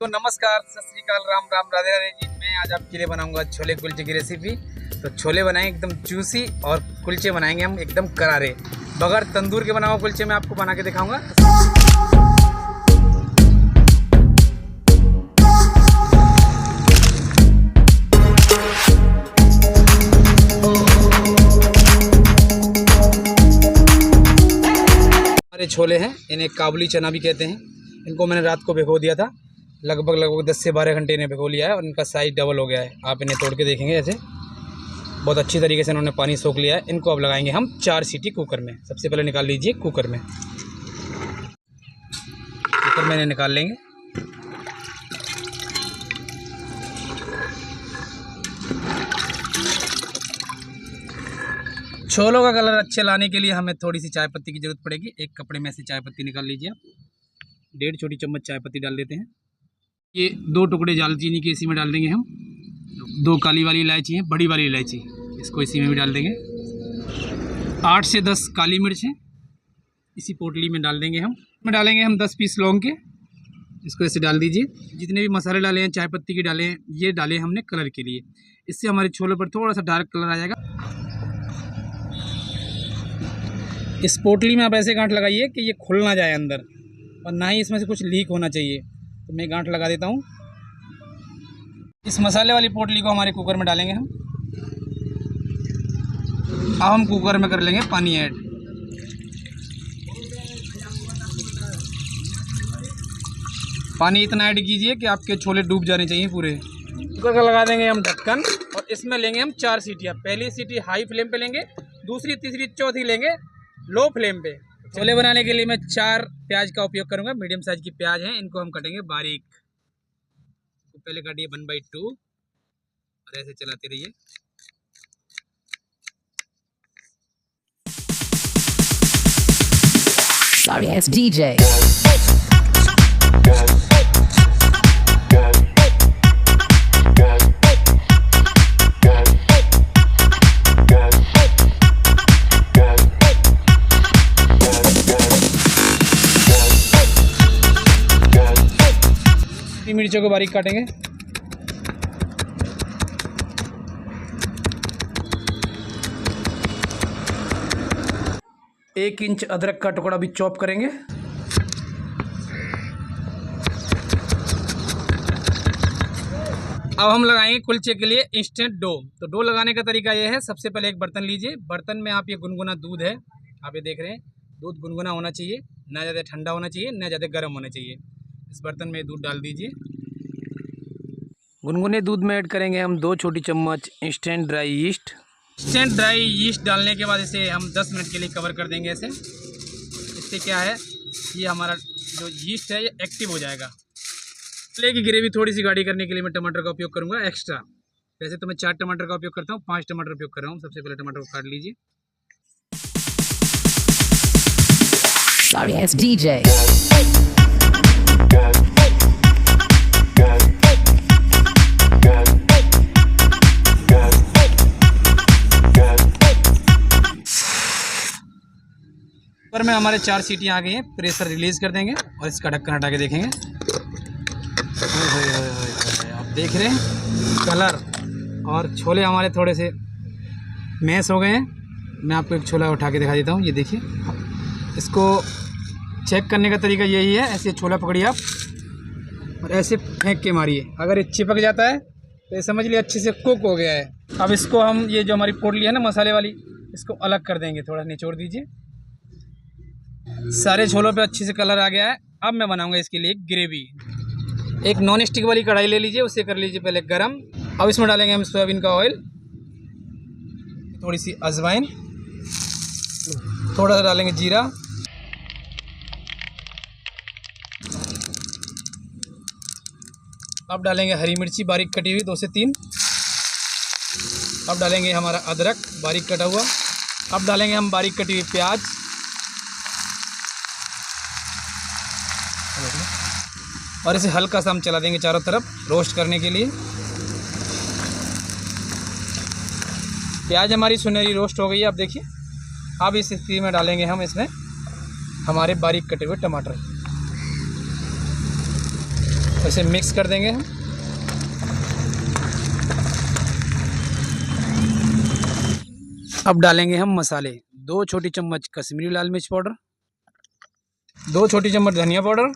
तो नमस्कार, सत श्री अकाल, राम राम, राधे राधे जी। मैं आज आपके लिए बनाऊंगा छोले कुलचे की रेसिपी। तो छोले बनाएंगे एकदम जूसी और कुलचे बनाएंगे हम एकदम करारे। बगैर तंदूर के बना हुआ कुलचे मैं आपको बना के दिखाऊंगा। हमारे छोले हैं, इन्हें काबुली चना भी कहते हैं। इनको मैंने रात को भिगो दिया था, लगभग 10 से 12 घंटे इन्हें भिगो लिया है और इनका साइज़ डबल हो गया है। आप इन्हें तोड़ के देखेंगे, ऐसे बहुत अच्छी तरीके से इन्होंने पानी सोख लिया है। इनको अब लगाएंगे हम 4 सीटी कुकर में। सबसे पहले निकाल लीजिए कुकर में इन्हें निकाल लेंगे। छोलों का कलर अच्छे लाने के लिए हमें थोड़ी सी चाय पत्ती की ज़रूरत पड़ेगी। एक कपड़े में से चाय पत्ती निकाल लीजिए आप। 1.5 छोटी चम्मच चाय पत्ती डाल देते हैं। ये 2 टुकड़े दालचीनी के इसी में डाल देंगे हम। 2 काली वाली इलायची है, बड़ी वाली इलायची, इसको इसी में भी डाल देंगे। 8 से 10 काली मिर्च हैं, इसी पोटली में डाल देंगे हम। इसमें डालेंगे हम 10 पीस लौंग के, इसको ऐसे डाल दीजिए। जितने भी मसाले डाले हैं, चाय पत्ती के डाले हैं, ये डाले हमने कलर के लिए। इससे हमारे छोलों पर थोड़ा सा डार्क कलर आ जाएगा। इस पोटली में आप ऐसे गांठ लगाइए कि ये खुल ना जाए अंदर, और ना ही इसमें से कुछ लीक होना चाहिए। तो मैं गांठ लगा देता हूँ। इस मसाले वाली पोटली को हमारे कुकर में डालेंगे हम। अब हम कुकर में कर लेंगे पानी ऐड। पानी इतना ऐड कीजिए कि आपके छोले डूब जाने चाहिए पूरे। कुकर का लगा देंगे हम ढक्कन, और इसमें लेंगे हम 4 सीटियाँ। पहली सीटी हाई फ्लेम पे लेंगे, दूसरी, तीसरी, चौथी लेंगे लो फ्लेम पे। छोले बनाने के लिए मैं 4 प्याज का उपयोग करूंगा। मीडियम साइज की प्याज हैं, इनको हम कटेंगे बारीक। तो पहले काटिए 1/2 और ऐसे चलाते रहिए। Sorry, it's DJ. मिर्चों को बारीक काटेंगे। एक इंच अदरक का टुकड़ा भी चॉप करेंगे। अब हम लगाएंगे कुलचे के लिए इंस्टेंट डो। तो डो लगाने का तरीका ये है, सबसे पहले एक बर्तन लीजिए। बर्तन में आप ये गुनगुना दूध है, आप ये देख रहे हैं, दूध गुनगुना होना चाहिए, ना ज़्यादा ठंडा होना चाहिए, ना ज़्यादा गर्म होना चाहिए। इस बर्तन में दूध डाल दीजिए। गुनगुने दूध में ऐड करेंगे हम 2 छोटी चम्मच instant dry yeast. Instant dry yeast डालने के बाद इसे हम 10 मिनट के लिए कवर कर देंगे ऐसे। इससे क्या है, ये हमारा जो यीस्ट है ये एक्टिव हो जाएगा। छोले की ग्रेवी थोड़ी सी गाढ़ी करने के लिए मैं टमाटर का उपयोग करूँगा एक्स्ट्रा। वैसे तो मैं 4 टमाटर का उपयोग करता हूँ, 5 टमाटर उपयोग कर रहा हूँ। सबसे पहले टमाटर को काट लीजिए। Sorry, it's DJ. कुकर में हमारे 4 सीटियाँ आ गई हैं। प्रेशर रिलीज़ कर देंगे और इसका ढक्कन हटा के देखेंगे। आप देख रहे हैं कलर, और छोले हमारे थोड़े से मैश हो गए हैं। मैं आपको एक छोला उठा के दिखा देता हूँ। ये देखिए, इसको चेक करने का तरीका यही है। ऐसे छोला पकड़िए आप और ऐसे फेंक के मारिए। अगर ये चिपक जाता है तो ये समझ लिए अच्छे से कुक हो गया है। अब इसको हम, ये जो हमारी पोटली है ना मसाले वाली, इसको अलग कर देंगे। थोड़ा निचोड़ दीजिए। सारे छोलों पे अच्छे से कलर आ गया है। अब मैं बनाऊंगा इसके लिए ग्रेवी। एक नॉन स्टिक वाली कढ़ाई ले लीजिए, उसे कर लीजिए पहले गरम। अब इसमें डालेंगे हम सोयाबीन का ऑयल, थोड़ी सी अजवाइन, थोड़ा सा डालेंगे जीरा, अब डालेंगे हरी मिर्ची बारीक कटी हुई 2 से 3। अब डालेंगे हमारा अदरक बारीक कटा हुआ। अब डालेंगे हम बारीक कटी हुई प्याज, और इसे हल्का सा हम चला देंगे चारों तरफ रोस्ट करने के लिए। प्याज हमारी सुनहरी रोस्ट हो गई है। अब देखिए, अब इस स्थिति में डालेंगे हम इसमें हमारे बारीक कटे हुए टमाटर। इसे मिक्स कर देंगे हम। अब डालेंगे हम मसाले। 2 छोटी चम्मच कश्मीरी लाल मिर्च पाउडर, 2 छोटी चम्मच धनिया पाउडर,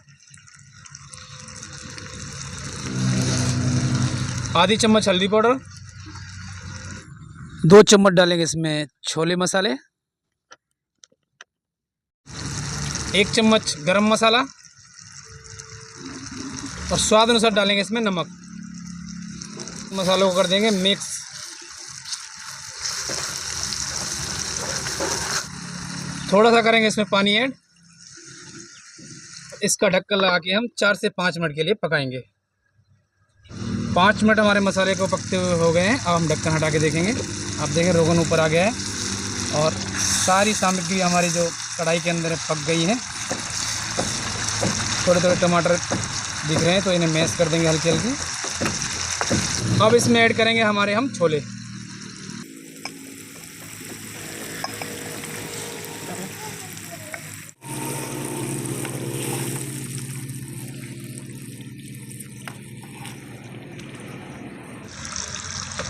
आधी चम्मच हल्दी पाउडर, 2 चम्मच डालेंगे इसमें छोले मसाले, 1 चम्मच गरम मसाला और स्वाद अनुसार डालेंगे इसमें नमक। मसालों को कर देंगे मिक्स। थोड़ा सा करेंगे इसमें पानी ऐड। इसका ढक्कन लगा के हम 4 से 5 मिनट के लिए पकाएंगे। 5 मिनट हमारे मसाले को पकते हुए हो गए हैं। अब हम ढक्कन हटा के देखेंगे। आप देखें रोगन ऊपर आ गया है और सारी सामग्री हमारी जो कढ़ाई के अंदर पक गई है। थोड़े थोड़े टमाटर दिख रहे हैं तो इन्हें मैश कर देंगे हल्की हल्की। अब इसमें ऐड करेंगे हमारे हम छोले।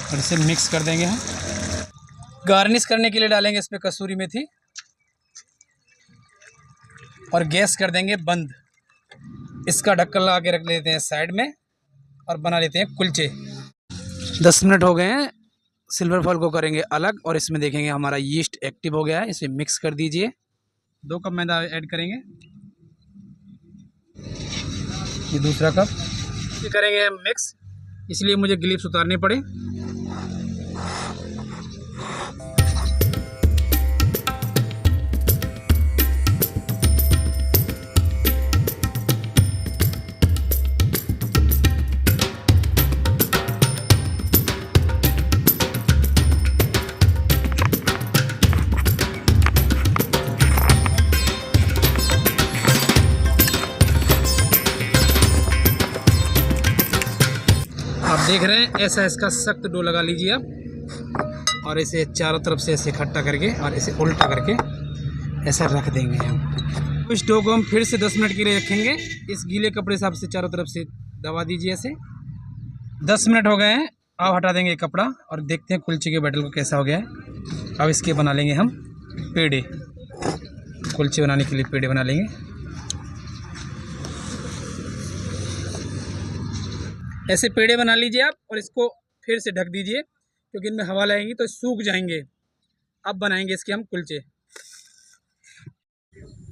और इसे मिक्स कर देंगे हम। गार्निश करने के लिए डालेंगे इस पर कसूरी मेथी और गैस कर देंगे बंद। इसका ढक्कन लगा के रख लेते हैं साइड में और बना लेते हैं कुलचे। 10 मिनट हो गए हैं। सिल्वर फॉल को करेंगे अलग और इसमें देखेंगे हमारा यीस्ट एक्टिव हो गया है। इसे मिक्स कर दीजिए। 2 कप मैदा ऐड करेंगे, ये दूसरा कप। ये करेंगे हम मिक्स, इसलिए मुझे ग्लिप्स उतारने पड़े। आप देख रहे हैं ऐसा इसका सख्त डो लगा लीजिए आप और इसे चारों तरफ से ऐसे इकट्ठा करके और इसे उल्टा करके ऐसा रख देंगे हम। इस डो को हम फिर से 10 मिनट के लिए रखेंगे। इस गीले कपड़े से आपसे चारों तरफ से दबा दीजिए ऐसे। 10 मिनट हो गए हैं। अब हटा देंगे कपड़ा और देखते हैं कुलचे के बैटर को कैसा हो गया है। अब इसके बना लेंगे हम पेड़े। कुलचे बनाने के लिए पेड़े बना लेंगे। ऐसे पेड़े बना लीजिए आप और इसको फिर से ढक दीजिए क्योंकि इनमें हवा लगेगी तो सूख जाएंगे। अब बनाएंगे इसके हम कुलचे।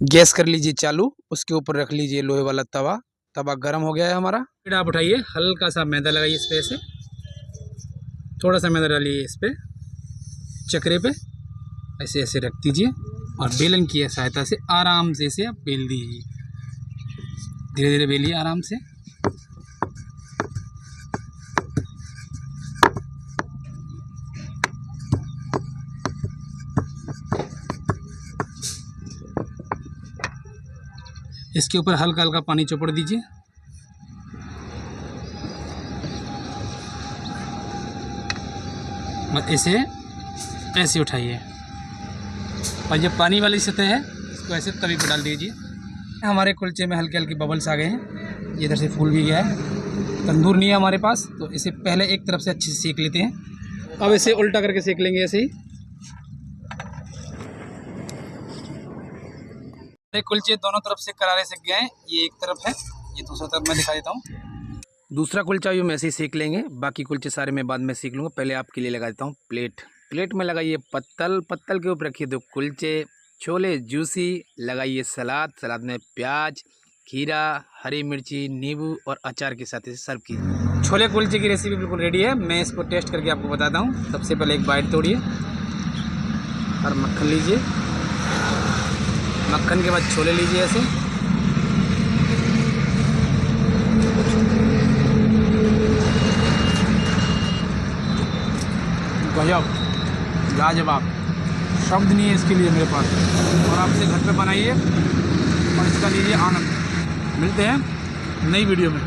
गैस कर लीजिए चालू, उसके ऊपर रख लीजिए लोहे वाला तवा। तवा गर्म हो गया है हमारा। पेड़ा आप उठाइए, हल्का सा मैदा लगाइए इस पे, ऐसे थोड़ा सा मैदा डालिए इस पे चक्रे पे, ऐसे ऐसे रख दीजिए और बेलन की सहायता से आराम से इसे आप बेल दीजिए। धीरे धीरे बेलिए आराम से। इसके ऊपर हल्का हल्का पानी चौपड़ दीजिए। और इसे ऐसे उठाइए और ये पानी वाली सतह है इसको ऐसे तवी पर डाल दीजिए। हमारे कुलचे में हल्के हल्के बबल्स आ गए हैं। ये इधर से फूल भी गया है। तंदूर नहीं है हमारे पास तो इसे पहले एक तरफ से अच्छे से सेक लेते हैं। अब इसे उल्टा करके सेक लेंगे ऐसे ही। कुलचे दोनों तरफ से करारे सेक गए हैं। ये एक तरफ है, ये दूसरा तरफ मैं दिखा देता हूँ। दूसरा कुलचा भी हम ऐसे ही सेक लेंगे। बाकी कुलचे सारे मैं बाद में सेक लूँगा। पहले आपके लिए लगा देता हूँ प्लेट। प्लेट में लगाइए पत्तल, पत्तल के ऊपर रखिए 2 कुलचे, छोले जूसी, लगाइए सलाद, सलाद में प्याज, खीरा, हरी मिर्ची, नींबू और अचार के साथ इसे सर्व कीजिए। छोले कुलचे की रेसिपी बिल्कुल रेडी है। मैं इसको टेस्ट करके आपको बताता हूँ। सबसे पहले एक बाइट तोड़िए और मक्खन लीजिए। मक्खन के बाद छोले लीजिए ऐसे। गजब, लाजवाब, शब्द नहीं है इसके लिए मेरे पास। और आप इसे घर पे बनाइए और इसका लीजिए आनंद। मिलते हैं नई वीडियो में।